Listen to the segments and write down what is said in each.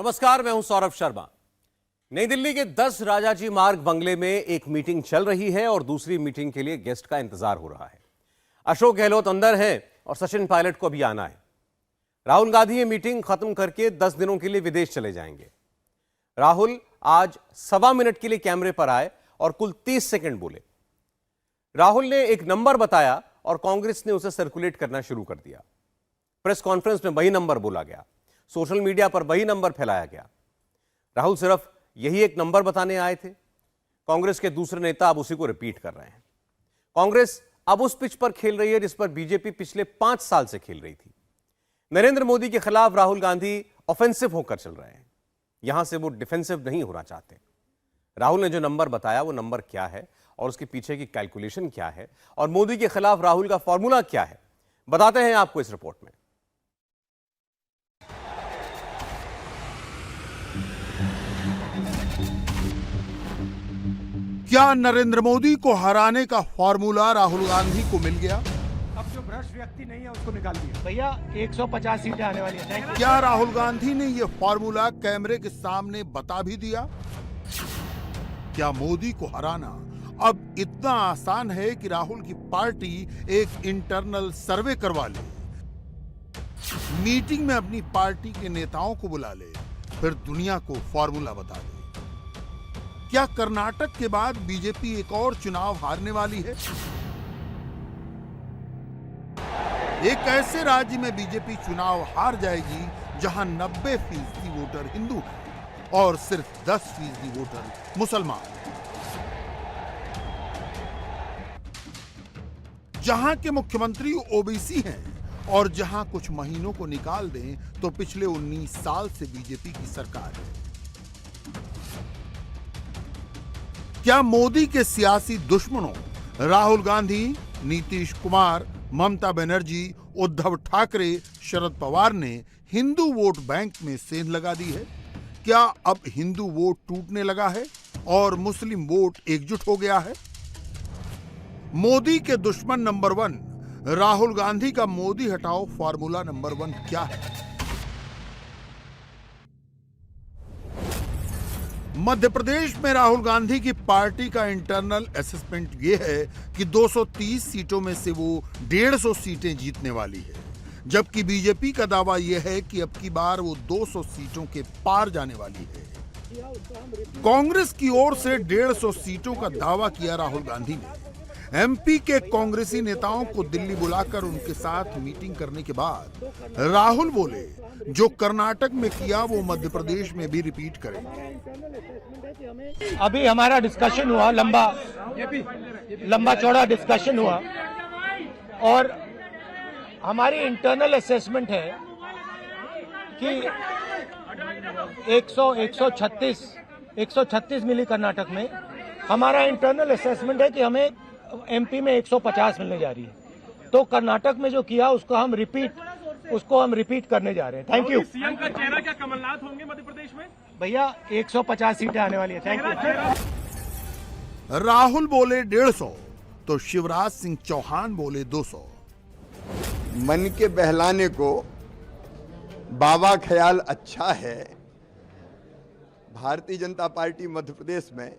नमस्कार, मैं हूं सौरभ शर्मा। नई दिल्ली के 10 राजाजी मार्ग बंगले में एक मीटिंग चल रही है और दूसरी मीटिंग के लिए गेस्ट का इंतजार हो रहा है। अशोक गहलोत अंदर हैं और सचिन पायलट को भी आना है। राहुल गांधी ये मीटिंग खत्म करके 10 दिनों के लिए विदेश चले जाएंगे। राहुल आज 1.25 मिनट के लिए कैमरे पर आए और कुल 30 सेकंड बोले। राहुल ने एक नंबर बताया और कांग्रेस ने उसे सर्कुलेट करना शुरू कर दिया। प्रेस कॉन्फ्रेंस में वही नंबर बोला गया, सोशल मीडिया पर वही नंबर फैलाया गया। राहुल सिर्फ यही एक नंबर बताने आए थे। कांग्रेस के दूसरे नेता अब उसी को रिपीट कर रहे हैं। कांग्रेस अब उस पिच पर खेल रही है जिस पर बीजेपी पिछले 5 साल से खेल रही थी। नरेंद्र मोदी के खिलाफ राहुल गांधी ऑफेंसिव होकर चल रहे हैं। यहां से वो डिफेंसिव नहीं होना चाहते। राहुल ने जो नंबर बताया वो नंबर क्या है और उसके पीछे की कैलकुलेशन क्या है और मोदी के खिलाफ राहुल का फॉर्मूला क्या है, बताते हैं आपको इस रिपोर्ट में। क्या नरेंद्र मोदी को हराने का फॉर्मूला राहुल गांधी को मिल गया? अब जो भ्रष्ट व्यक्ति नहीं है उसको निकाल दिया। भैया 150 सीटें आने वाली हैं। क्या राहुल गांधी ने यह फॉर्मूला कैमरे के सामने बता भी दिया? क्या मोदी को हराना अब इतना आसान है कि राहुल की पार्टी एक इंटरनल सर्वे करवा ले, मीटिंग में अपनी पार्टी के नेताओं को बुला ले, फिर दुनिया को फॉर्मूला बता दे? क्या कर्नाटक के बाद बीजेपी एक और चुनाव हारने वाली है? एक ऐसे राज्य में बीजेपी चुनाव हार जाएगी जहां 90% वोटर हिंदू हैं और सिर्फ 10% वोटर मुसलमान। जहां के मुख्यमंत्री ओबीसी हैं और जहां कुछ महीनों को निकाल दें तो पिछले 19 साल से बीजेपी की सरकार है। क्या मोदी के सियासी दुश्मनों राहुल गांधी, नीतीश कुमार, ममता बनर्जी, उद्धव ठाकरे, शरद पवार ने हिंदू वोट बैंक में सेंध लगा दी है? क्या अब हिंदू वोट टूटने लगा है और मुस्लिम वोट एकजुट हो गया है? मोदी के दुश्मन नंबर 1 राहुल गांधी का मोदी हटाओ फॉर्मूला नंबर 1 क्या है? मध्य प्रदेश में राहुल गांधी की पार्टी का इंटरनल असेसमेंट यह है कि 230 सीटों में से वो 150 सीटें जीतने वाली है, जबकि बीजेपी का दावा यह है कि अब की बार वो 200 सीटों के पार जाने वाली है। कांग्रेस की ओर से 150 सीटों का दावा किया राहुल गांधी ने। एमपी के कांग्रेसी नेताओं को दिल्ली बुलाकर उनके साथ मीटिंग करने के बाद राहुल बोले, जो कर्नाटक में किया वो मध्य प्रदेश में भी रिपीट करेंगे। अभी हमारा डिस्कशन हुआ, लंबा चौड़ा डिस्कशन हुआ और हमारी इंटरनल असेसमेंट है कि 136 मिली कर्नाटक में। हमारा इंटरनल असेसमेंट है कि हमें एमपी में 150 मिलने जा रही है। तो कर्नाटक में जो किया उसको हम रिपीट करने जा रहे हैं। Thank you. सीएम का चेहरा क्या कमलनाथ होंगे मध्य प्रदेश में? भैया 150 सीटें आने वाली है। Thank you. राहुल बोले 150 तो शिवराज सिंह चौहान बोले 200। मन के बहलाने को बाबा ख्याल अच्छा है। भारतीय जनता पार्टी मध्य प्रदेश में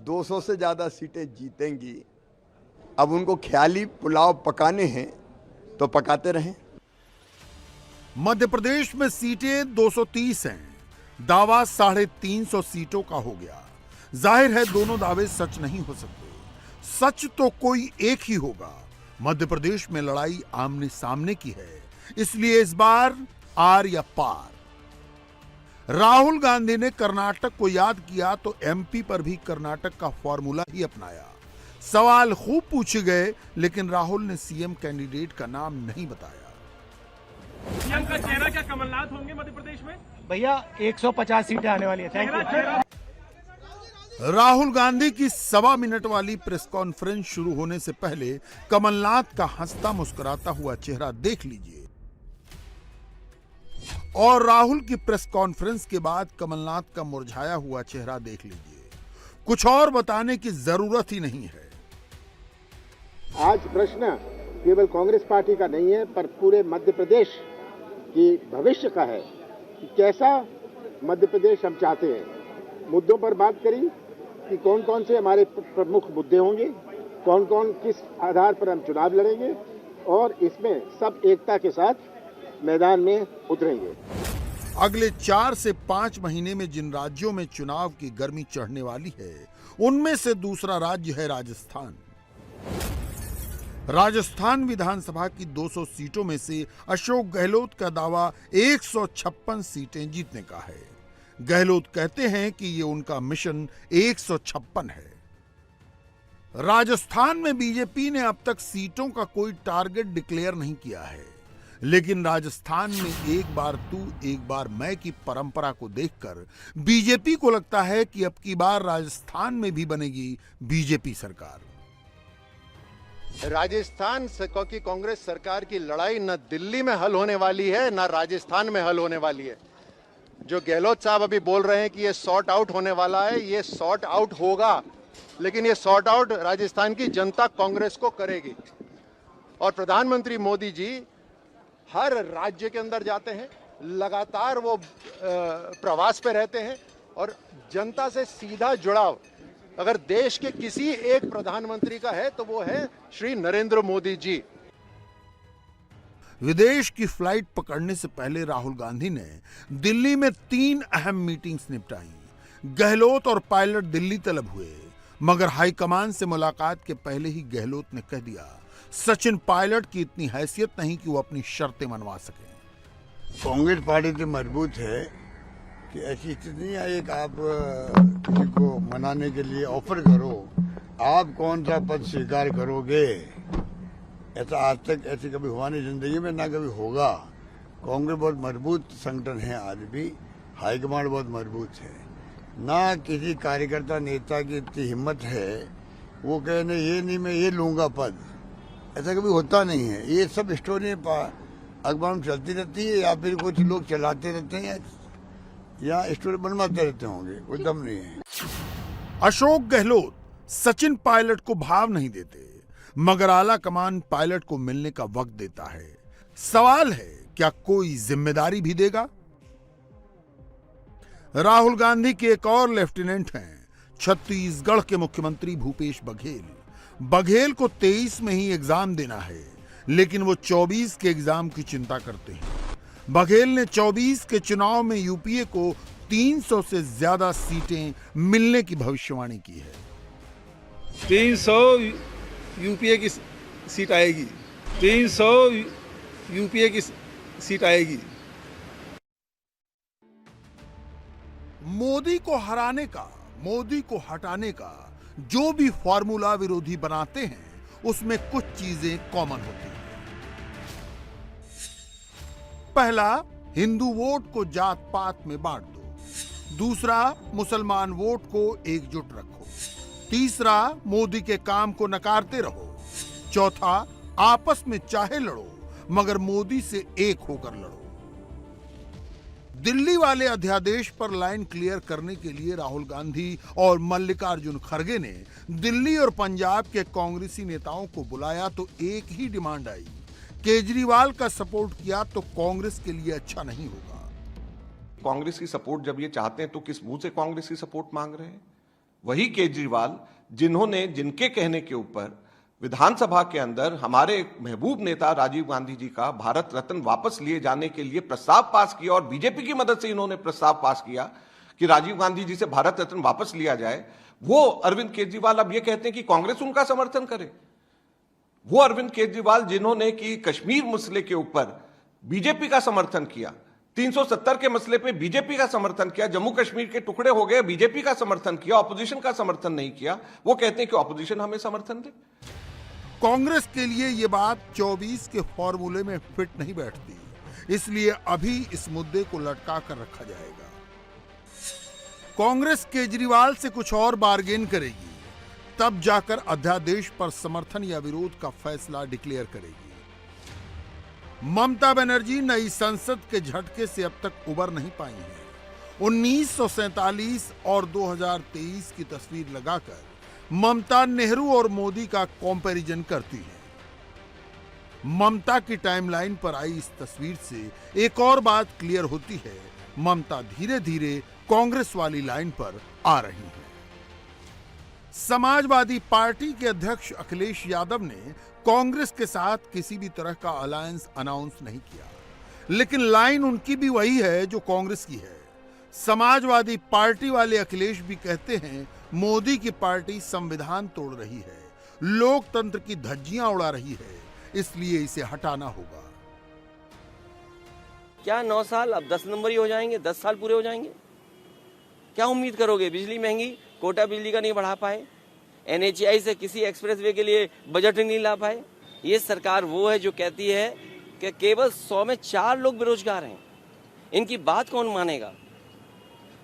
200 से ज्यादा सीटें जीतेंगी। अब उनको ख्याली पुलाव पकाने हैं तो पकाते रहें। मध्य प्रदेश में सीटें 230 हैं। दावा 350 सीटों का हो गया। जाहिर है दोनों दावे सच नहीं हो सकते। सच तो कोई एक ही होगा। मध्य प्रदेश में लड़ाई आमने सामने की है, इसलिए इस बार आर या पार। राहुल गांधी ने कर्नाटक को याद किया तो एमपी पर भी कर्नाटक का फॉर्मूला ही अपनाया। सवाल खूब पूछे गए लेकिन राहुल ने सीएम कैंडिडेट का नाम नहीं बताया। सीएम का चेहरा क्या कमलनाथ होंगे मध्य प्रदेश में? भैया 150 सीटें आने वाली है। Thank you. राहुल गांधी की 1.25 मिनट वाली प्रेस कॉन्फ्रेंस शुरू होने से पहले कमलनाथ का हंसता मुस्कुराता हुआ चेहरा देख लीजिए और राहुल की प्रेस कॉन्फ्रेंस के बाद कमलनाथ का मुरझाया हुआ चेहरा देख लीजिए। कुछ और बताने की जरूरत ही नहीं है। आज प्रश्न केवल कांग्रेस पार्टी का नहीं है पर पूरे मध्य प्रदेश की भविष्य का है कि कैसा मध्य प्रदेश हम चाहते हैं। मुद्दों पर बात करी कि कौन कौन से हमारे प्रमुख मुद्दे होंगे, कौन कौन किस आधार पर हम चुनाव लड़ेंगे और इसमें सब एकता के साथ मैदान में उतरेंगे। अगले 4 से 5 महीने में जिन राज्यों में चुनाव की गर्मी चढ़ने वाली है, उनमें से दूसरा राज्य है राजस्थान। राजस्थान विधानसभा की 200 सीटों में से अशोक गहलोत का दावा 156 सीटें जीतने का है। गहलोत कहते हैं कि ये उनका मिशन 156 है। राजस्थान में बीजेपी ने अब तक सीटों का कोई टारगेट डिक्लेयर नहीं किया है, लेकिन राजस्थान में एक बार तू एक बार मैं की परंपरा को देखकर बीजेपी को लगता है कि अब की बार राजस्थान में भी बनेगी बीजेपी सरकार। राजस्थान की कांग्रेस सरकार की लड़ाई न दिल्ली में हल होने वाली है न राजस्थान में हल होने वाली है। जो गहलोत साहब अभी बोल रहे हैं कि ये सॉर्ट आउट होने वाला है, ये सॉर्ट आउट होगा, लेकिन ये सॉर्ट आउट राजस्थान की जनता कांग्रेस को करेगी। और प्रधानमंत्री मोदी जी हर राज्य के अंदर जाते हैं, लगातार वो प्रवास पे रहते हैं और जनता से सीधा जुड़ाव अगर देश के किसी एक प्रधानमंत्री का है तो वो है श्री नरेंद्र मोदी जी। विदेश की फ्लाइट पकड़ने से पहले राहुल गांधी ने दिल्ली में 3 अहम मीटिंग्स निपटाई। गहलोत और पायलट दिल्ली तलब हुए, मगर हाईकमान से मुलाकात के पहले ही गहलोत ने कह दिया सचिन पायलट की इतनी हैसियत नहीं कि वो अपनी शर्तें मनवा सके। कांग्रेस पार्टी तो मजबूत है कि ऐसी स्थिति नहीं है कि आप किसी को मनाने के लिए ऑफर करो, आप कौन सा पद स्वीकार करोगे। ऐसा आज तक ऐसे कभी हुआ नहीं जिंदगी में, ना कभी होगा। कांग्रेस बहुत मजबूत संगठन है, आज भी हाईकमांड बहुत मजबूत है। ना किसी कार्यकर्ता नेता की इतनी हिम्मत है वो कहे नहीं ये नहीं मैं ये लूंगा पद, ऐसा कभी होता नहीं है। ये सब स्टोरी अखबार में चलती रहती है या फिर कुछ लोग चलाते रहते हैं या स्टोरी बनवाते रहते होंगे, कोई दम नहीं है। अशोक गहलोत सचिन पायलट को भाव नहीं देते, मगर आला कमान पायलट को मिलने का वक्त देता है। सवाल है क्या कोई जिम्मेदारी भी देगा। राहुल गांधी के एक और लेफ्टिनेंट हैं छत्तीसगढ़ के मुख्यमंत्री भूपेश बघेल। बघेल को 23 में ही एग्जाम देना है, लेकिन वो 24 के एग्जाम की चिंता करते हैं। बघेल ने 24 के चुनाव में यूपीए को 300 से ज्यादा सीटें मिलने की भविष्यवाणी की है। 300 यूपीए की सीट आएगी, 300 यूपीए की सीट आएगी। मोदी को हराने का, मोदी को हटाने का जो भी फॉर्मूला विरोधी बनाते हैं उसमें कुछ चीजें कॉमन होती हैं। पहला, हिंदू वोट को जात पात में बांट दो। दूसरा, मुसलमान वोट को एकजुट रखो। तीसरा, मोदी के काम को नकारते रहो। चौथा, आपस में चाहे लड़ो मगर मोदी से एक होकर लड़ो। दिल्ली वाले अध्यादेश पर लाइन क्लियर करने के लिए राहुल गांधी और मल्लिकार्जुन खड़गे ने दिल्ली और पंजाब के कांग्रेसी नेताओं को बुलाया तो एक ही डिमांड आई, केजरीवाल का सपोर्ट किया तो कांग्रेस के लिए अच्छा नहीं होगा। कांग्रेस की सपोर्ट जब ये चाहते हैं तो किस मुंह से कांग्रेस की सपोर्ट मांग रहे हैं? वही केजरीवाल जिन्होंने जिनके कहने के ऊपर विधानसभा के अंदर हमारे महबूब नेता राजीव गांधी जी का भारत रत्न वापस लिए जाने के लिए प्रस्ताव पास किया और बीजेपी की मदद से इन्होंने प्रस्ताव पास किया कि राजीव गांधी जी से भारत रत्न वापस लिया जाए। वो अरविंद केजरीवाल अब ये कहते हैं कि कांग्रेस उनका समर्थन करे। वो अरविंद केजरीवाल जिन्होंने कि कश्मीर मसले के ऊपर बीजेपी का समर्थन किया, 370 के मसले पे बीजेपी का समर्थन किया, जम्मू कश्मीर के टुकड़े हो गए बीजेपी का समर्थन किया, ऑपोजिशन का समर्थन नहीं किया। वो कहते हैं कि ऑपोजिशन हमें समर्थन दे। कांग्रेस के लिए यह बात 24 के फॉर्मूले में फिट नहीं बैठती, इसलिए अभी इस मुद्दे को लटका कर रखा जाएगा। कांग्रेस केजरीवाल से कुछ और बार्गेन करेगी, तब जाकर अध्यादेश पर समर्थन या विरोध का फैसला डिक्लेयर करेगी। ममता बनर्जी नई संसद के झटके से अब तक उबर नहीं पाई हैं। 1947 और 2023 की तस्वीर लगाकर ममता नेहरू और मोदी का कंपैरिजन करती है। ममता की टाइमलाइन पर आई इस तस्वीर से एक और बात क्लियर होती है ममता धीरे धीरे कांग्रेस वाली लाइन पर आ रही हैं। समाजवादी पार्टी के अध्यक्ष अखिलेश यादव ने कांग्रेस के साथ किसी भी तरह का अलायंस अनाउंस नहीं किया, लेकिन लाइन उनकी भी वही है जो कांग्रेस की है। समाजवादी पार्टी वाले अखिलेश भी कहते हैं मोदी की पार्टी संविधान तोड़ रही है, लोकतंत्र की धज्जियां उड़ा रही है, इसलिए इसे हटाना होगा। क्या 9 साल अब 10 नंबर ही हो जाएंगे? 10 साल पूरे हो जाएंगे? क्या उम्मीद करोगे? बिजली महंगी, कोटा बिजली का नहीं बढ़ा पाए, NHAI से किसी एक्सप्रेसवे के लिए बजट नहीं ला पाए। ये सरकार वो है जो कहती है कि केवल 100 में 4 लोग बेरोजगार हैं। इनकी बात कौन मानेगा?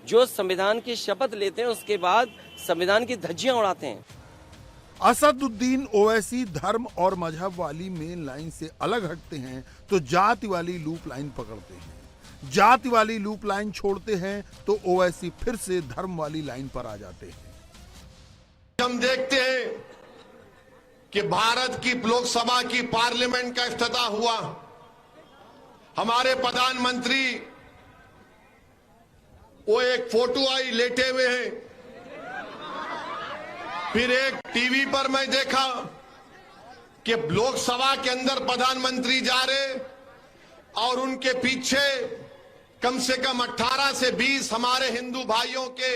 जो संविधान की शपथ लेते हैं उसके बाद संविधान की धज्जियां उड़ाते हैं। असदुद्दीन ओवैसी धर्म और मजहब वाली मेन लाइन से अलग हटते हैं तो जाति वाली लूप लाइन पकड़ते हैं, जाति वाली लूप लाइन छोड़ते हैं तो ओवैसी फिर से धर्म वाली लाइन पर आ जाते हैं। हम देखते हैं कि भारत की लोकसभा की पार्लियामेंट का इफ्तिताह हुआ, हमारे प्रधानमंत्री वो एक फोटो आई लेटे हुए हैं, फिर एक टीवी पर मैं देखा कि लोकसभा के अंदर प्रधानमंत्री जा रहे और उनके पीछे कम से कम 18 से 20 हमारे हिंदू भाइयों के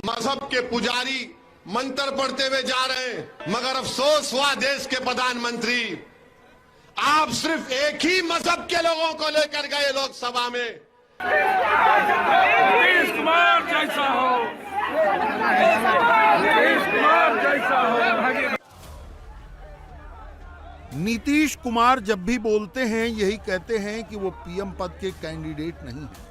मजहब के पुजारी मंत्र पढ़ते हुए जा रहे हैं। मगर अफसोस हुआ देश के प्रधानमंत्री, आप सिर्फ एक ही मजहब के लोगों को लेकर गए लोकसभा में। नीतीश कुमार जैसा हो, नीतीश कुमार जैसा हो। नीतीश कुमार जब भी बोलते हैं यही कहते हैं कि वो पीएम पद के कैंडिडेट नहीं हैं,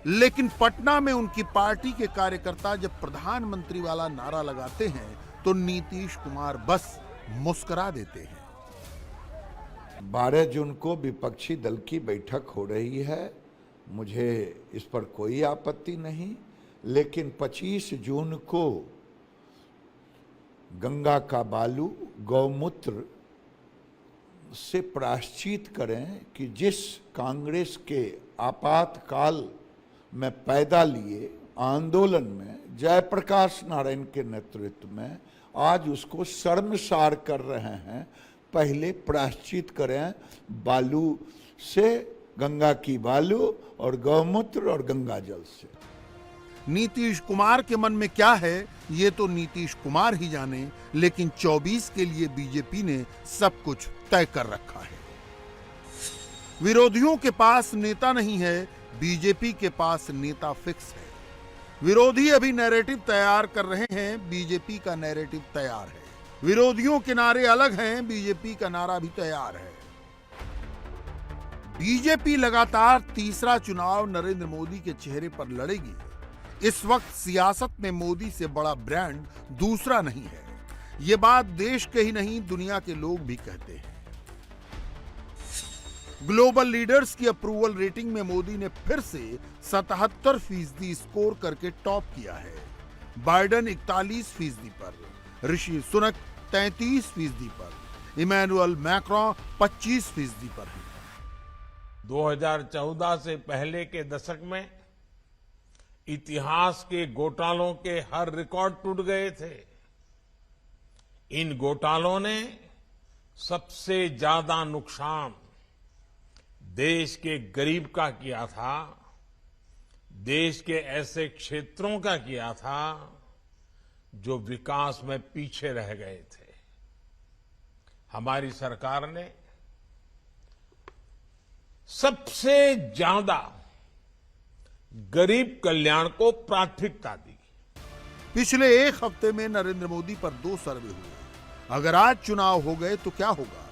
लेकिन पटना में उनकी पार्टी के कार्यकर्ता जब प्रधानमंत्री वाला नारा लगाते हैं तो नीतीश कुमार बस मुस्कुरा देते हैं। 12 जून को विपक्षी दल की बैठक हो रही है, मुझे इस पर कोई आपत्ति नहीं, लेकिन 25 जून को गंगा का बालू गौमूत्र से प्रायश्चित करें कि जिस कांग्रेस के आपातकाल में पैदा लिए आंदोलन में जयप्रकाश नारायण के नेतृत्व में आज उसको शर्मसार कर रहे हैं। पहले प्रायश्चित करें बालू से, गंगा की बालू और गौमूत्र और गंगा जल से। नीतीश कुमार के मन में क्या है ये तो नीतीश कुमार ही जाने, लेकिन 24 के लिए बीजेपी ने सब कुछ तय कर रखा है। विरोधियों के पास नेता नहीं है, बीजेपी के पास नेता फिक्स है। विरोधी अभी नैरेटिव तैयार कर रहे हैं, बीजेपी का नैरेटिव तैयार है। विरोधियों के नारे अलग हैं, बीजेपी का नारा भी तैयार है। बीजेपी लगातार तीसरा चुनाव नरेंद्र मोदी के चेहरे पर लड़ेगी। इस वक्त सियासत में मोदी से बड़ा ब्रांड दूसरा नहीं है। ये बात देश के ही नहीं दुनिया के लोग भी कहते हैं। ग्लोबल लीडर्स की अप्रूवल रेटिंग में मोदी ने फिर से 77% स्कोर करके टॉप किया है। बाइडेन 41% पर, ऋषि सुनक 33% पर, इमैनुअल मैक्रोन 25% पर है। 2014 से पहले के दशक में इतिहास के घोटालों के हर रिकॉर्ड टूट गए थे। इन घोटालों ने सबसे ज्यादा नुकसान देश के गरीब का किया था, देश के ऐसे क्षेत्रों का किया था जो विकास में पीछे रह गए थे। हमारी सरकार ने सबसे ज्यादा गरीब कल्याण को प्राथमिकता दी। पिछले एक हफ्ते में नरेंद्र मोदी पर 2 सर्वे हुए। अगर आज चुनाव हो गए तो क्या होगा?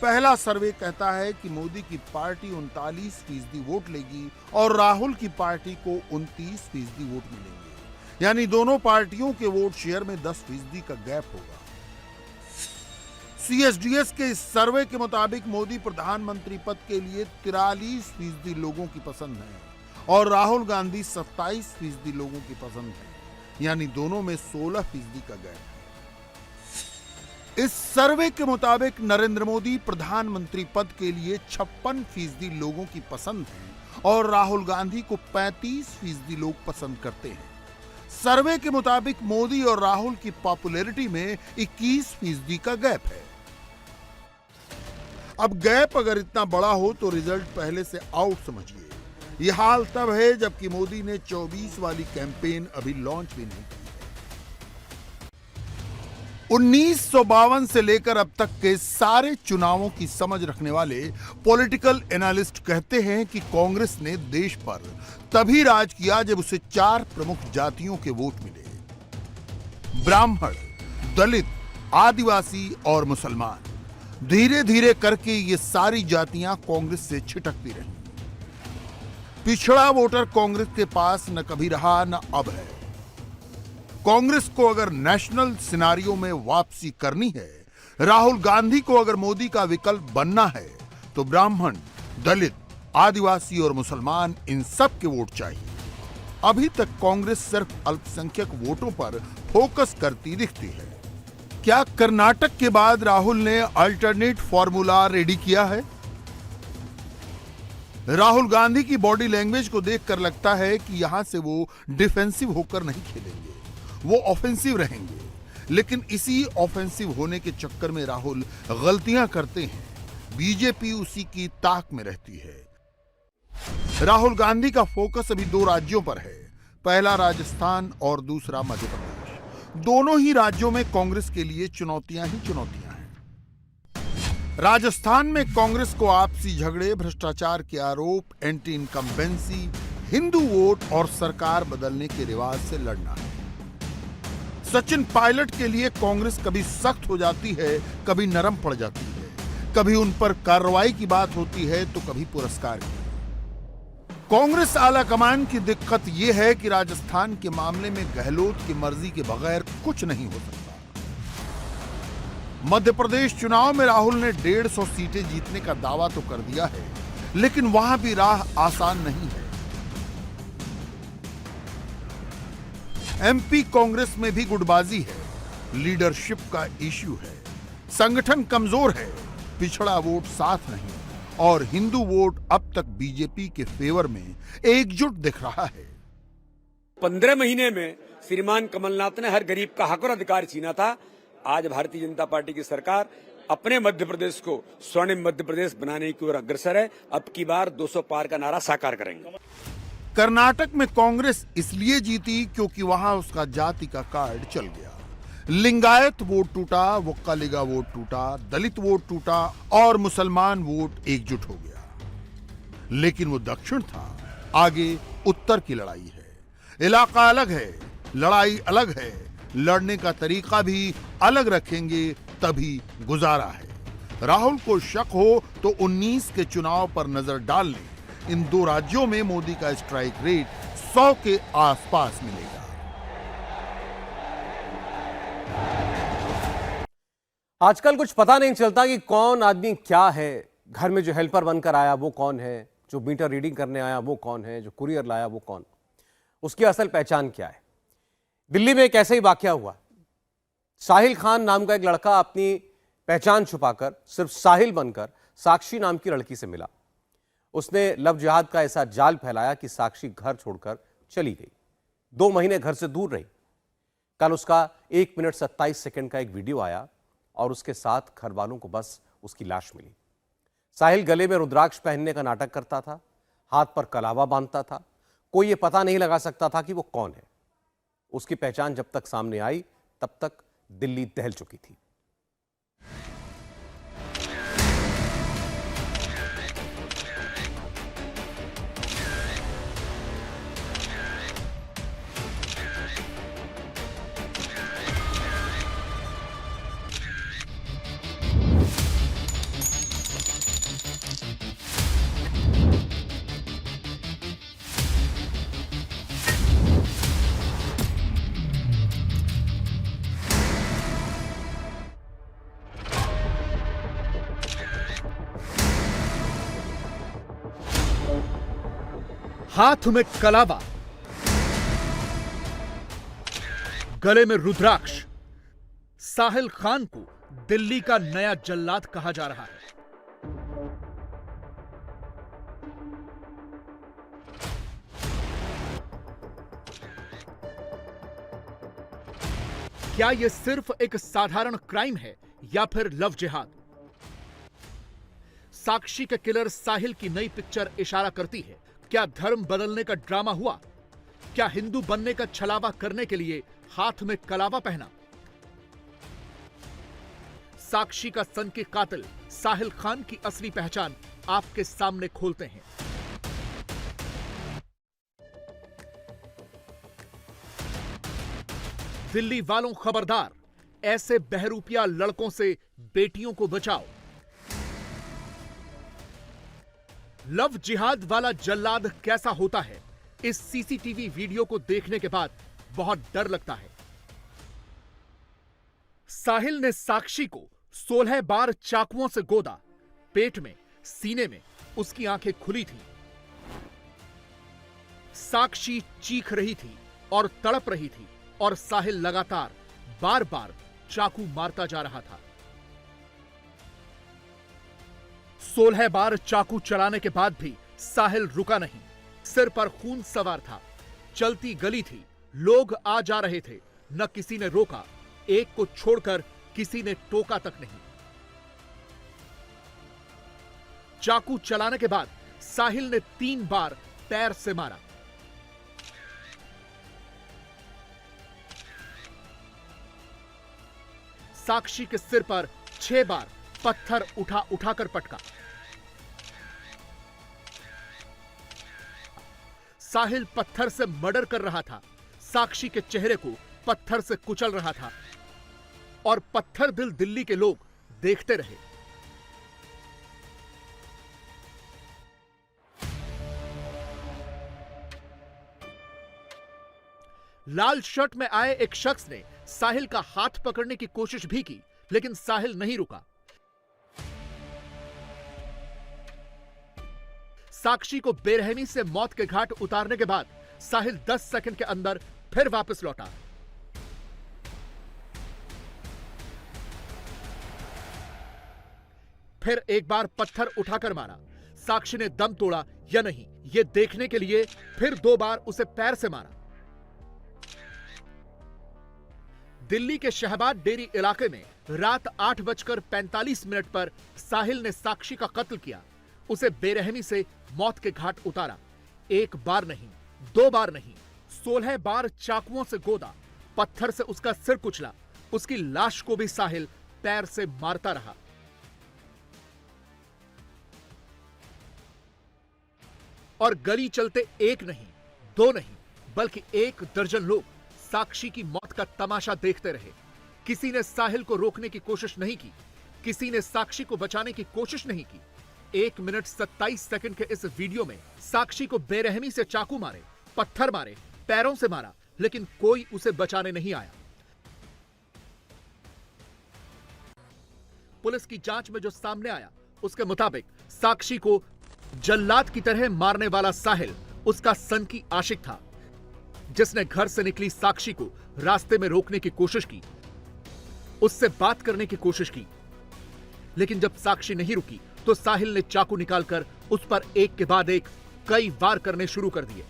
पहला सर्वे कहता है कि मोदी की पार्टी 39% वोट लेगी और राहुल की पार्टी को 29% वोट मिलेंगे, यानी दोनों पार्टियों के वोट शेयर में 10% का गैप होगा। CSDS के इस सर्वे के मुताबिक मोदी प्रधानमंत्री पद के लिए 43% लोगों की पसंद है और राहुल गांधी 27% लोगों की पसंद है, यानी दोनों में 16% का गैप है। इस सर्वे के मुताबिक नरेंद्र मोदी प्रधानमंत्री पद के लिए 56% लोगों की पसंद है और राहुल गांधी को 35% लोग पसंद करते हैं। सर्वे के मुताबिक मोदी और राहुल की पॉपुलैरिटी में 21% का गैप है। अब गैप अगर इतना बड़ा हो तो रिजल्ट पहले से आउट समझिए। यह हाल तब है जबकि मोदी ने 24 वाली कैंपेन अभी लॉन्च भी नहीं की है। 1952 से लेकर अब तक के सारे चुनावों की समझ रखने वाले पॉलिटिकल एनालिस्ट कहते हैं कि कांग्रेस ने देश पर तभी राज किया जब उसे 4 प्रमुख जातियों के वोट मिले, ब्राह्मण, दलित, आदिवासी और मुसलमान। धीरे धीरे करके ये सारी जातियां कांग्रेस से छिटकती रही। पिछड़ा वोटर कांग्रेस के पास न कभी रहा न अब है। कांग्रेस को अगर नेशनल सिनारियो में वापसी करनी है, राहुल गांधी को अगर मोदी का विकल्प बनना है, तो ब्राह्मण, दलित, आदिवासी और मुसलमान इन सब के वोट चाहिए। अभी तक कांग्रेस सिर्फ अल्पसंख्यक वोटों पर फोकस करती दिखती है। क्या कर्नाटक के बाद राहुल ने अल्टरनेट फॉर्मूला रेडी किया है? राहुल गांधी की बॉडी लैंग्वेज को देखकर लगता है कि यहां से वो डिफेंसिव होकर नहीं खेलेंगे, वो ऑफेंसिव रहेंगे। लेकिन इसी ऑफेंसिव होने के चक्कर में राहुल गलतियां करते हैं। बीजेपी उसी की ताक में रहती है। राहुल गांधी का फोकस अभी 2 राज्यों पर है, पहला राजस्थान और दूसरा मध्य प्रदेश। दोनों ही राज्यों में कांग्रेस के लिए चुनौतियां ही चुनौतियां हैं। राजस्थान में कांग्रेस को आपसी झगड़े, भ्रष्टाचार के आरोप, एंटी इनकम्बेंसी, हिंदू वोट और सरकार बदलने के रिवाज से लड़ना है। सचिन पायलट के लिए कांग्रेस कभी सख्त हो जाती है, कभी नरम पड़ जाती है, कभी उन पर कार्रवाई की बात होती है तो कभी पुरस्कार की। कांग्रेस आला कमान की दिक्कत यह है कि राजस्थान के मामले में गहलोत की मर्जी के बगैर कुछ नहीं हो सकता। मध्य प्रदेश चुनाव में राहुल ने 150 सीटें जीतने का दावा तो कर दिया है, लेकिन वहां भी राह आसान नहीं है। एमपी कांग्रेस में भी गुटबाजी है, लीडरशिप का इश्यू है, संगठन कमजोर है, पिछड़ा वोट साथ नहीं और हिंदू वोट अब तक बीजेपी के फेवर में एकजुट दिख रहा है। 15 महीने में श्रीमान कमलनाथ ने हर गरीब का हक और अधिकार छीना था। आज भारतीय जनता पार्टी की सरकार अपने मध्य प्रदेश को स्वर्णिम मध्य प्रदेश बनाने की ओर अग्रसर है। अब की बार 200 पार का नारा साकार करेंगे। कर्नाटक में कांग्रेस इसलिए जीती क्योंकि वहां उसका जाति का कार्ड चल गया। लिंगायत वोट टूटा, वक्कालिगा वोट टूटा, दलित वोट टूटा और मुसलमान वोट एकजुट हो गया। लेकिन वो दक्षिण था, आगे उत्तर की लड़ाई है। इलाका अलग है, लड़ाई अलग है, लड़ने का तरीका भी अलग रखेंगे तभी गुजारा है। राहुल को शक हो तो 19 के चुनाव पर नजर डाल लें। इन 2 राज्यों में मोदी का स्ट्राइक रेट 100 के आसपास मिलेगा। आजकल कुछ पता नहीं चलता कि कौन आदमी क्या है। घर में जो हेल्पर बनकर आया वो कौन है, जो मीटर रीडिंग करने आया वो कौन है, जो कुरियर लाया वो कौन, उसकी असल पहचान क्या है। दिल्ली में एक ऐसा ही वाकया हुआ। साहिल खान नाम का एक लड़का अपनी पहचान छुपाकर सिर्फ साहिल बनकर साक्षी नाम की लड़की से मिला। उसने लव जिहाद का ऐसा जाल फैलाया कि साक्षी घर छोड़कर चली गई। 2 महीने घर से दूर रही। कल उसका 1 मिनट 27 सेकंड का एक वीडियो आया और उसके साथ घर वालों को बस उसकी लाश मिली। साहिल गले में रुद्राक्ष पहनने का नाटक करता था, हाथ पर कलावा बांधता था। कोई ये पता नहीं लगा सकता था कि वो कौन है। उसकी पहचान जब तक सामने आई तब तक दिल्ली दहल चुकी थी। हाथ में कलावा, गले में रुद्राक्ष, साहिल खान को दिल्ली का नया जल्लाद कहा जा रहा है। क्या यह सिर्फ एक साधारण क्राइम है या फिर लव जिहाद? साक्षी के किलर साहिल की नई पिक्चर इशारा करती है। क्या धर्म बदलने का ड्रामा हुआ? क्या हिंदू बनने का छलावा करने के लिए हाथ में कलावा पहना? साक्षी का सनकी कातिल साहिल खान की असली पहचान आपके सामने खोलते हैं। दिल्ली वालों खबरदार, ऐसे बहरूपिया लड़कों से बेटियों को बचाओ। लव जिहाद वाला जल्लाद कैसा होता है, इस सीसीटीवी वीडियो को देखने के बाद बहुत डर लगता है। साहिल ने साक्षी को 16 बार चाकुओं से गोदा। पेट में, सीने में उसकी आंखें खुली थीं। साक्षी चीख रही थी और तड़प रही थी और साहिल लगातार बार बार चाकू मारता जा रहा था। 16 बार चाकू चलाने के बाद भी साहिल रुका नहीं। सिर पर खून सवार था। चलती गली थी, लोग आ जा रहे थे, न किसी ने रोका, एक को छोड़कर किसी ने टोका तक नहीं। चाकू चलाने के बाद साहिल ने 3 बार पैर से मारा। साक्षी के सिर पर 6 बार पत्थर उठा उठाकर पटका। साहिल पत्थर से मर्डर कर रहा था। साक्षी के चेहरे को पत्थर से कुचल रहा था और पत्थर दिल दिल्ली के लोग देखते रहे। लाल शर्ट में आए एक शख्स ने साहिल का हाथ पकड़ने की कोशिश भी की, लेकिन साहिल नहीं रुका। साक्षी को बेरहमी से मौत के घाट उतारने के बाद साहिल 10 सेकंड के अंदर फिर वापस लौटा। फिर एक बार पत्थर उठाकर मारा। साक्षी ने दम तोड़ा या नहीं, यह देखने के लिए फिर 2 बार उसे पैर से मारा। दिल्ली के शहबाज डेरी इलाके में रात 8:45 पर साहिल ने साक्षी का कत्ल किया। उसे बेरहमी से मौत के घाट उतारा। 1 बार नहीं, 2 बार नहीं, 16 बार चाकुओं से गोदा। पत्थर से उसका सिर कुचला। उसकी लाश को भी साहिल पैर से मारता रहा। और गली चलते 1 नहीं, 2 नहीं, बल्कि 1 दर्जन लोग साक्षी की मौत का तमाशा देखते रहे। किसी ने साहिल को रोकने की कोशिश नहीं की। किसी ने साक्षी को बचाने की कोशिश नहीं की। 1 मिनट 27 सेकंड के इस वीडियो में साक्षी को बेरहमी से चाकू मारे, पत्थर मारे, पैरों से मारा, लेकिन कोई उसे बचाने नहीं आया। पुलिस की जांच में जो सामने आया, उसके मुताबिक साक्षी को जल्लाद की तरह मारने वाला साहिल उसका सनकी आशिक था, जिसने घर से निकली साक्षी को रास्ते में रोकने की कोशिश की, उससे बात करने की कोशिश की। लेकिन जब साक्षी नहीं रुकी तो साहिल ने चाकू निकालकर उस पर एक के बाद एक कई वार करने शुरू कर दिए।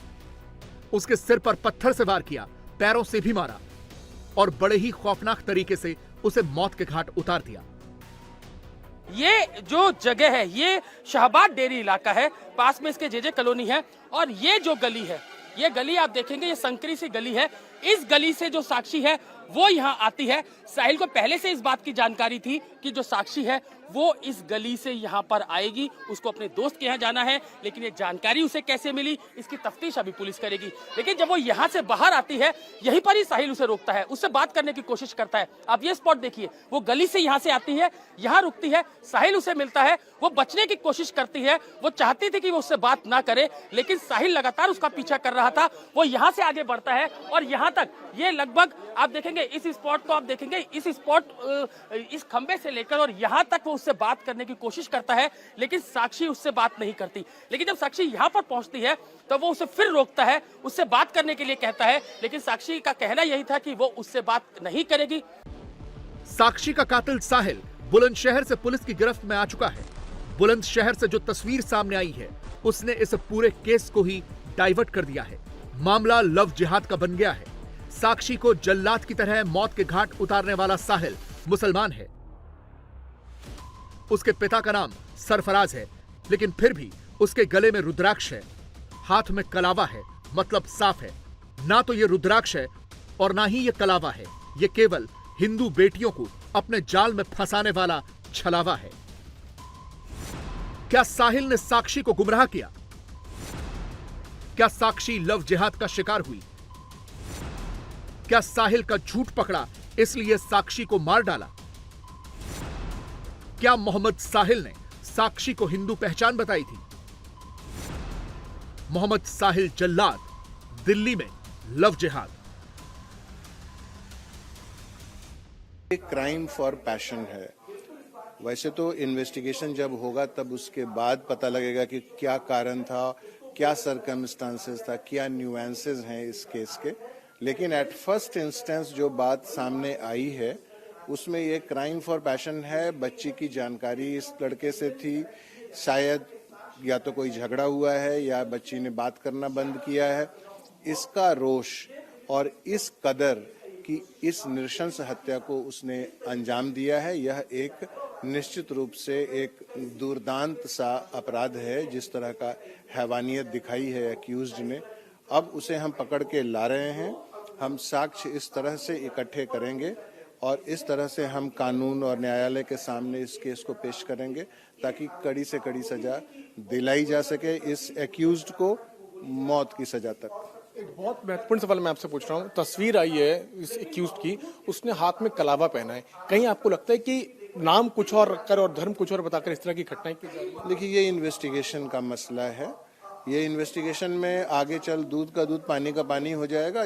उसके सिर पर पत्थर से वार किया, पैरों से भी मारा और बड़े ही खौफनाक तरीके से उसे मौत के घाट उतार दिया। ये जो जगह है, ये शहबाज डेरी इलाका है, पास में इसके जेजे कॉलोनी है। और ये जो गली है, ये गली आप देखेंगे, ये संकरी सी गली है। इस गली से जो साक्षी है वो यहाँ आती है। साहिल को पहले से इस बात की जानकारी थी कि जो साक्षी है वो इस गली से यहाँ पर आएगी, उसको अपने दोस्त के यहाँ जाना है। लेकिन ये जानकारी उसे कैसे मिली, इसकी तफ्तीश अभी पुलिस करेगी। लेकिन जब वो यहाँ से बाहर आती है, यहीं पर ही साहिल उसे रोकता है, उससे बात करने की कोशिश करता है। आप ये स्पॉट देखिए, वो गली से यहाँ से आती है, यहाँ रुकती है, साहिल उसे मिलता है, वो बचने की कोशिश करती है। वो चाहती थी कि वो उससे बात ना करे, लेकिन साहिल लगातार उसका पीछा कर रहा था। वो यहाँ से आगे बढ़ता है और यहाँ तक, ये लगभग आप देखेंगे इस स्पॉट को, आप देखेंगे इस स्पॉट, इस खंबे से लेकर और यहाँ तक वो उससे बात करने की कोशिश करता है, लेकिन साक्षी उससे बात नहीं करती। लेकिन जब साक्षी यहाँ पर पहुंचती है तो वो उसे फिर रोकता है, उससे बात करने के लिए कहता है, लेकिन साक्षी का कहना यही था कि वो उससे बात नहीं करेगी। साक्षी का कातिल साहिल बुलंदशहर से पुलिस की गिरफ्त में आ चुका है। बुलंदशहर से जो तस्वीर सामने आई है, उसने इस पूरे केस को ही डाइवर्ट कर दिया है। मामला लव जिहाद का बन गया है। साक्षी को जल्लाद की तरह मौत के घाट उतारने वाला साहिल मुसलमान है। उसके पिता का नाम सरफराज है, लेकिन फिर भी उसके गले में रुद्राक्ष है, हाथ में कलावा है, मतलब साफ है। ना तो ये रुद्राक्ष है और ना ही ये कलावा है, ये केवल हिंदू बेटियों को अपने जाल में फंसाने वाला छलावा है। क्या साहिल ने साक्षी को गुमराह किया? क्या साक्षी लव जिहाद का शिकार हुई? क्या साहिल का झूठ पकड़ा इसलिए साक्षी को मार डाला? क्या मोहम्मद साहिल ने साक्षी को हिंदू पहचान बताई थी? मोहम्मद साहिल जल्लाद, दिल्ली में लव जिहाद। एक क्राइम फॉर पैशन है। वैसे तो इन्वेस्टिगेशन जब होगा तब उसके बाद पता लगेगा कि क्या कारण था, क्या सर्कमस्टांसेस था, क्या न्यूएंसेस हैं इस केस के। लेकिन एट फर्स्ट इंस्टेंस जो बात सामने आई है उसमें ये क्राइम फॉर पैशन है। बच्ची की जानकारी इस लड़के से थी, शायद या तो कोई झगड़ा हुआ है या बच्ची ने बात करना बंद किया है। इसका रोष और इस कदर कि इस नृशंस हत्या को उसने अंजाम दिया है, यह एक निश्चित रूप से एक दुर्दांत सा अपराध है। जिस तरह का हैवानियत दिखाई है एक्यूज्ड ने, अब उसे हम पकड़ के ला रहे हैं। हम साक्ष्य इस तरह से इकट्ठे करेंगे और इस तरह से हम कानून और न्यायालय के सामने इस केस को पेश करेंगे ताकि कड़ी से कड़ी सजा दिलाई जा सके इस एक्यूज्ड को, मौत की सजा तक। एक बहुत महत्वपूर्ण सवाल मैं आपसे पूछ रहा हूँ। तस्वीर आई है इस एक्यूज्ड की, उसने हाथ में कलावा पहना है। कहीं आपको लगता है कि नाम कुछ और रखकर और धर्म कुछ और बताकर इस तरह की घटनाएं की जा रही है? देखिए, ये इन्वेस्टिगेशन का मसला है। ये इन्वेस्टिगेशन में आगे चल दूध का दूध पानी का पानी हो जाएगा।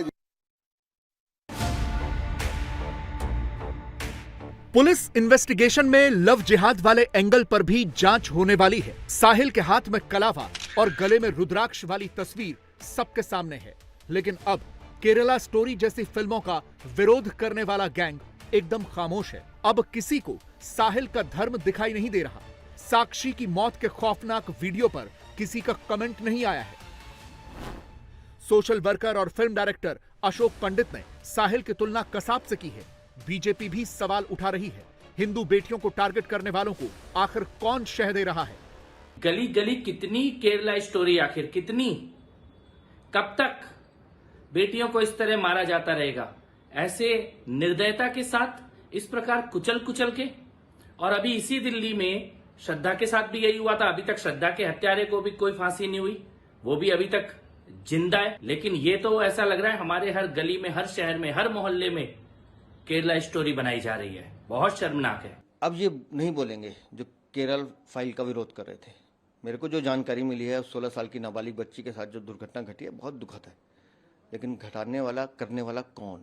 पुलिस इन्वेस्टिगेशन में लव जिहाद वाले एंगल पर भी जांच होने वाली है। साहिल के हाथ में कलावा और गले में रुद्राक्ष वाली तस्वीर सबके सामने है, लेकिन अब केरला स्टोरी जैसी फिल्मों का विरोध करने वाला गैंग एकदम खामोश है। अब किसी को साहिल का धर्म दिखाई नहीं दे रहा। साक्षी की मौत के खौफनाक वीडियो पर किसी का कमेंट नहीं आया है। सोशल वर्कर और फिल्म डायरेक्टर अशोक पंडित ने साहिल की तुलना कसाब से की है। बीजेपी भी सवाल उठा रही है, हिंदू बेटियों को टारगेट करने वालों को आखिर कौन शह दे रहा है? गली गली कितनी केरला स्टोरी, आखिर कितनी, कब तक बेटियों को इस तरह मारा जाता रहेगा? ऐसे निर्दयता के साथ, इस प्रकार कुचल कुचल के। और अभी इसी दिल्ली में श्रद्धा के साथ भी यही हुआ था। अभी तक श्रद्धा के हत्यारे को भी कोई फांसी नहीं हुई, वो भी अभी तक जिंदा है। लेकिन ये तो ऐसा लग रहा है हमारे हर गली में, हर शहर में, हर मोहल्ले में केरला स्टोरी बनाई जा रही है। बहुत शर्मनाक है। अब ये नहीं बोलेंगे जो केरल फाइल का विरोध कर रहे थे। मेरे को जो जानकारी मिली है, 16 साल की नाबालिग बच्ची के साथ जो दुर्घटना घटी है, बहुत दुखद है। लेकिन घटाने वाला, करने वाला कौन?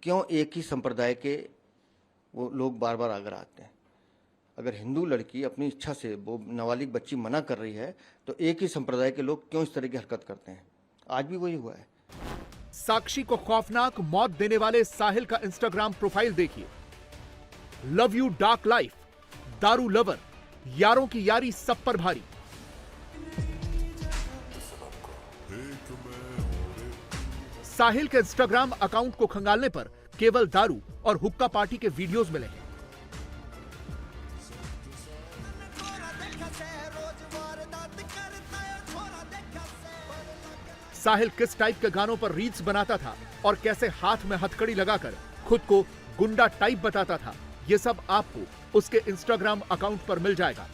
क्यों एक ही संप्रदाय के वो लोग बार बार आगे आते हैं? अगर हिंदू लड़की अपनी इच्छा से वो नाबालिग बच्ची मना कर रही है तो एक ही संप्रदाय के लोग क्यों इस तरह की हरकत करते हैं? आज भी वही हुआ है। साक्षी को खौफनाक मौत देने वाले साहिल का इंस्टाग्राम प्रोफाइल देखिए। लव यू डार्क लाइफ, दारू लवर, यारों की यारी सब पर भारी। साहिल के इंस्टाग्राम अकाउंट को खंगालने पर केवल दारू और हुक्का पार्टी के वीडियोस मिले हैं। साहिल किस टाइप के गानों पर रील्स बनाता था और कैसे हाथ में हथकड़ी लगाकर खुद को गुंडा टाइप बताता था, ये सब आपको उसके इंस्टाग्राम अकाउंट पर मिल जाएगा।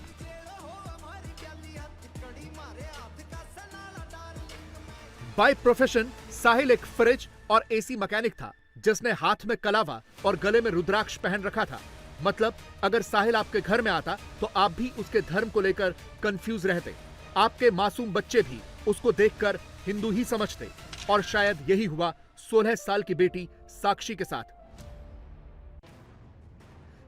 बाय प्रोफेशन साहिल एक फ्रिज और एसी मैकेनिक था जिसने हाथ में कलावा और गले में रुद्राक्ष पहन रखा था। मतलब अगर साहिल आपके घर में आता तो आप भी उसके धर्म को लेकर कंफ्यूज रहते। आपके मासूम बच्चे भी उसको देखकर हिंदू ही समझते। और शायद यही हुआ 16 साल की बेटी साक्षी के साथ।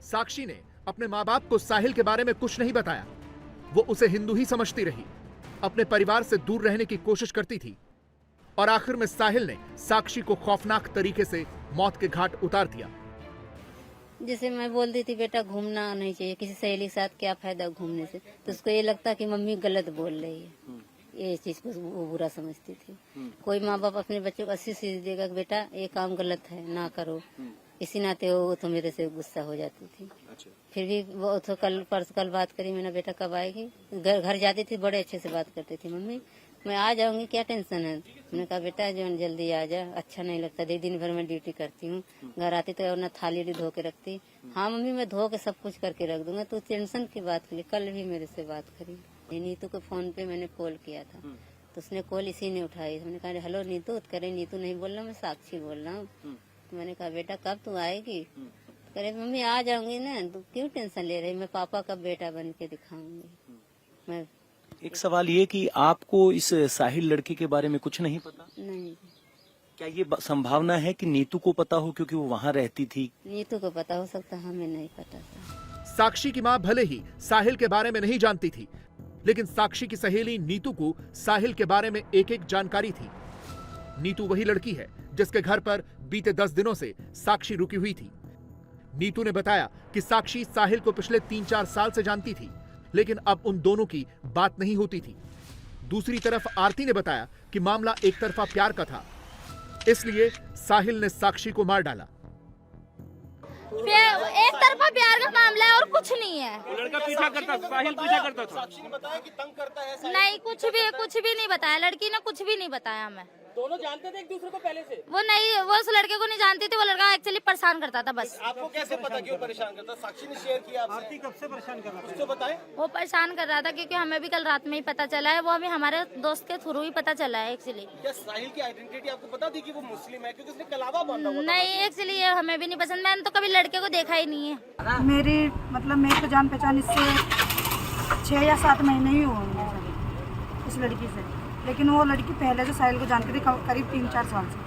साक्षी ने अपने मां बाप को साहिल के बारे में कुछ नहीं बताया। वो उसे हिंदू ही समझती रही, अपने परिवार से दूर रहने की कोशिश करती थी और आखिर में साहिल ने साक्षी को खौफनाक तरीके से मौत के घाट उतार दिया। जैसे मैं बोलती थी बेटा घूमना नहीं चाहिए, किसी सहेली के साथ क्या फायदा घूमने से, तो उसको ये लगता कि मम्मी गलत बोल रही है, ये चीज को वो बुरा समझती थी। कोई माँ बाप अपने बच्चों को अच्छी चीज देगा कि बेटा ये काम गलत है ना करो, इसी नाते वो तो मेरे से गुस्सा हो जाती थी। फिर भी वो तो कल बात करी, मैंने बेटा कब आएगी, घर जाती थी बड़े अच्छे से बात करती थी, मम्मी मैं आ जाऊंगी क्या टेंशन है। मैंने कहा बेटा जो जल्दी आ जा, अच्छा नहीं लगता, दिन भर मैं ड्यूटी करती हूँ, घर आती तो ना थाली धो के रखती। हाँ मम्मी मैं धो के सब कुछ करके रख दूंगा, तू टेंशन की बात करी। कल भी मेरे से बात करी, नीतू को फोन पे मैंने कॉल किया था तो उसने कॉल इसी ने उठाई। मैंने कहा हेलो नीतू, करे नीतू नहीं बोल रहा, मैं साक्षी बोल रहा हूँ। तो मैंने कहा बेटा कब तू आएगी, करे मम्मी आ जाऊंगी ना, तू क्यों टेंशन ले रही, मैं पापा का बेटा बन के दिखाऊंगी। मैं एक सवाल ये कि आपको इस साहिल लड़के के बारे में कुछ नहीं पता? नहीं। क्या ये संभावना है कि नीतू को पता हो क्योंकि वो वहाँ रहती थी? नीतू को पता हो सकता, हमें नहीं पता था। साक्षी की मां भले ही साहिल के बारे में नहीं जानती थी, लेकिन साक्षी की सहेली नीतू को साहिल के बारे में एक एक जानकारी थी। नीतू वही लड़की है जिसके घर पर बीते 10 दिनों से साक्षी रुकी हुई थी। नीतू ने बताया कि साक्षी साहिल को पिछले 3-4 साल से जानती थी, लेकिन अब उन दोनों की बात नहीं होती थी। दूसरी तरफ आरती ने बताया कि मामला एक तरफा प्यार का था, इसलिए साहिल ने साक्षी को मार डाला। एक तरफा प्यार का मामला है और कुछ नहीं है। लड़का पीछा करता था, साहिल पीछा करता था। साक्षी ने बताया कि तंग करता है। नहीं कुछ भी नहीं बताया, लड़की ने कुछ भी नहीं बताया हमें। दोनों जानते थे एक दूसरे को पहले से? वो नहीं, वो उस लड़के को नहीं जानती थी, वो लड़का एक्चुअली परेशान करता था बस। आपको कैसे पता कि वो परेशान करता? साक्षी ने शेयर किया आपसे। आरती कब से परेशान कर रहा था? कुछ तो बताएं। वो परेशान कर रहा था क्योंकि हमें भी कल रात में ही पता चला है, वो अभी हमारे दोस्त के थ्रू ही पता चला है एक्चुअली। क्या साहिल की आइडेंटिटी आपको पता थी कि वो मुस्लिम है क्योंकि उसने कलावा बांधा हुआ था? नहीं एक्चुअली हमें भी नहीं पसंद, मैंने तो कभी लड़के को देखा ही नहीं है। मेरी तो जान पहचान इससे 6 या 7 महीने ही हुए होंगे इस लड़की से, लेकिन वो लड़की पहले से साहिल को जानती थी करीब 3-4 साल से।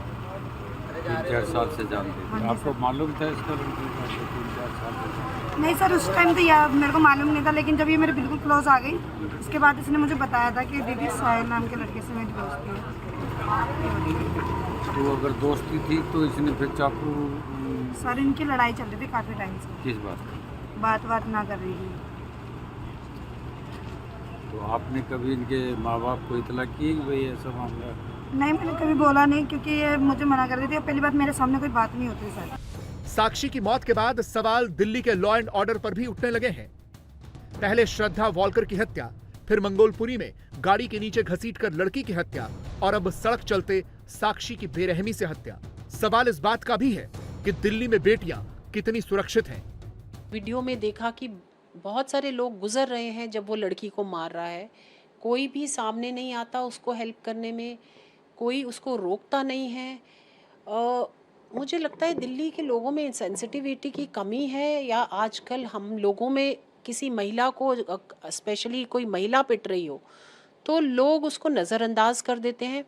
3-4 साल से जानती थी। आपको मालूम था इसका? 3-4 साल नहीं सर, उस टाइम तो यार मेरे को मालूम नहीं था, लेकिन जब ये मेरे बिल्कुल क्लोज आ गई उसके बाद इसने मुझे बताया था कि दीदी साहिल नाम के लड़के से मेरी दोस्ती है। तो अगर दोस्ती थी तो इसने फिर चाकू? सर इनकी लड़ाई चल रही थी काफी टाइम से। किस बात? बात ना कर रही थी। तो आपने कभी इनके माँ बाप को इतला की कि भाई ऐसा मामला? नहीं, मैंने कभी बोला नहीं क्योंकि ये मुझे मना कर रही थी। पहली बात मेरे सामने कोई बात नहीं होती सर। साक्षी की मौत के बाद सवाल दिल्ली के लॉ एंड ऑर्डर पर भी उठने लगे हैं। पहले श्रद्धा वॉलकर की हत्या, फिर मंगोलपुरी में गाड़ी के नीचे घसीटकर लड़की की हत्या, और अब सड़क चलते साक्षी की बेरहमी से हत्या। सवाल इस बात का भी है कि दिल्ली में बेटियां कितनी सुरक्षित हैं। वीडियो में देखा कि बहुत सारे लोग गुजर रहे हैं जब वो लड़की को मार रहा है, कोई भी सामने नहीं आता उसको हेल्प करने में, कोई उसको रोकता नहीं है। मुझे लगता है दिल्ली के लोगों में सेंसिटिविटी की कमी है, या आजकल हम लोगों में किसी महिला को, स्पेशली कोई महिला पिट रही हो तो लोग उसको नज़रअंदाज कर देते हैं।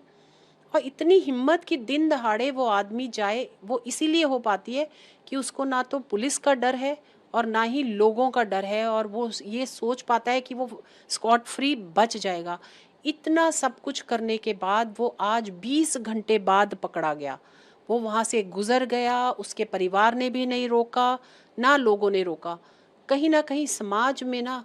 और इतनी हिम्मत कि दिन दहाड़े वो आदमी जाए, वो इसीलिए हो पाती है कि उसको ना तो पुलिस का डर है और ना ही लोगों का डर है, और वो ये सोच पाता है कि वो स्कॉट फ्री बच जाएगा। इतना सब कुछ करने के बाद वो आज 20 घंटे बाद पकड़ा गया। वो वहाँ से गुजर गया, उसके परिवार ने भी नहीं रोका, ना लोगों ने रोका। कहीं ना कहीं समाज में ना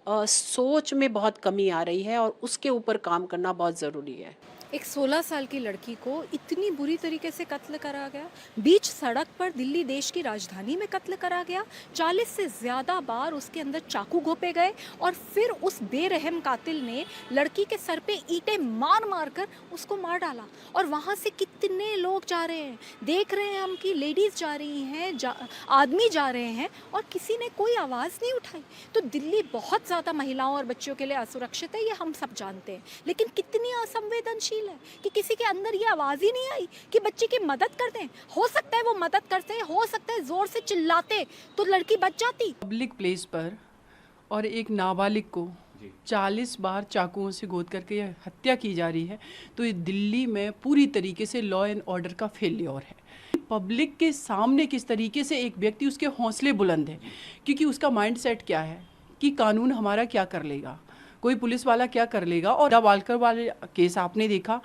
सोच में बहुत कमी आ रही है, और उसके ऊपर काम करना बहुत ज़रूरी है। एक 16 साल की लड़की को इतनी बुरी तरीके से कत्ल करा गया, बीच सड़क पर दिल्ली देश की राजधानी में कत्ल करा गया। 40 से ज़्यादा बार उसके अंदर चाकू घोंपे गए, और फिर उस बेरहम कातिल ने लड़की के सर पे ईंटें मार मार कर उसको मार डाला। और वहाँ से कितने लोग जा रहे हैं, देख रहे हैं हम कि लेडीज़ जा रही हैं, आदमी जा रहे हैं, और किसी ने कोई आवाज़ नहीं उठाई। तो दिल्ली बहुत ज़्यादा महिलाओं और बच्चों के लिए असुरक्षित है, ये हम सब जानते हैं, लेकिन कितनी असंवेदनशील है कि किसी के अंदर ये आवाज ही नहीं आई कि बच्चे की मदद कर दें। हो सकता है वो मदद करते, हो सकता है जोर से चिल्लाते तो लड़की बच जाती। पब्लिक प्लेस पर और एक नाबालिग को 40 बार चाकुओं से गोद करके हत्या की जा रही है, तो ये दिल्ली में पूरी तरीके से लॉ एंड ऑर्डर का फेल्योर है। पब्लिक के सामने किस तरीके से एक व्यक्ति, उसके हौसले बुलंद है, क्योंकि उसका माइंडसेट क्या है कि कानून हमारा क्या कर लेगा, कोई पुलिस वाला क्या कर लेगा। और वालकर वाले केस आपने देखा,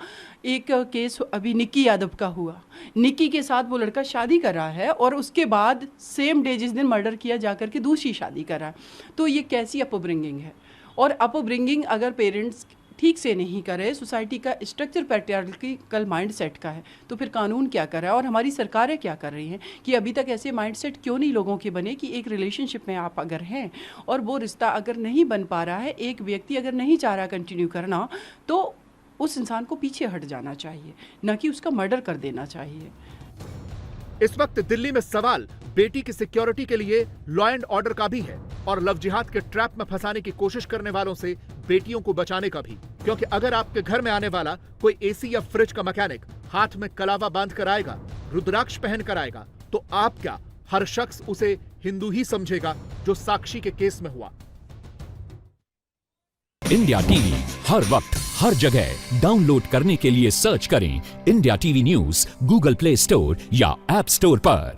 एक केस अभी निक्की यादव का हुआ, निक्की के साथ वो लड़का शादी कर रहा है और उसके बाद सेम डे जिस दिन मर्डर किया जाकर के दूसरी शादी कर रहा है। तो ये कैसी अपब्रिंगिंग है। और अपब्रिंगिंग अगर पेरेंट्स ठीक से नहीं कर रहे, सोसाइटी का स्ट्रक्चर पैट्रियार्कल माइंडसेट का है, तो फिर कानून क्या कर रहा है और हमारी सरकारें क्या कर रही हैं कि अभी तक ऐसे माइंडसेट क्यों नहीं लोगों के बने कि एक रिलेशनशिप में आप अगर हैं और वो रिश्ता अगर नहीं बन पा रहा है, एक व्यक्ति अगर नहीं चाह रहा कंटिन्यू करना, तो उस इंसान को पीछे हट जाना चाहिए, न कि उसका मर्डर कर देना चाहिए। इस वक्त दिल्ली में सवाल बेटी की सिक्योरिटी के लिए लॉ एंड ऑर्डर का भी है और लव जिहाद के ट्रैप में फंसाने की कोशिश करने वालों से बेटियों को बचाने का भी, क्योंकि अगर आपके घर में आने वाला कोई एसी या फ्रिज का मैकेनिक हाथ में कलावा बांध कर आएगा, रुद्राक्ष पहन कर आएगा, तो आप क्या, हर शख्स उसे हिंदू ही समझेगा, जो साक्षी के केस में हुआ। इंडिया टीवी हर वक्त हर जगह डाउनलोड करने के लिए सर्च करें India TV news Google play store या ऐप स्टोर पर।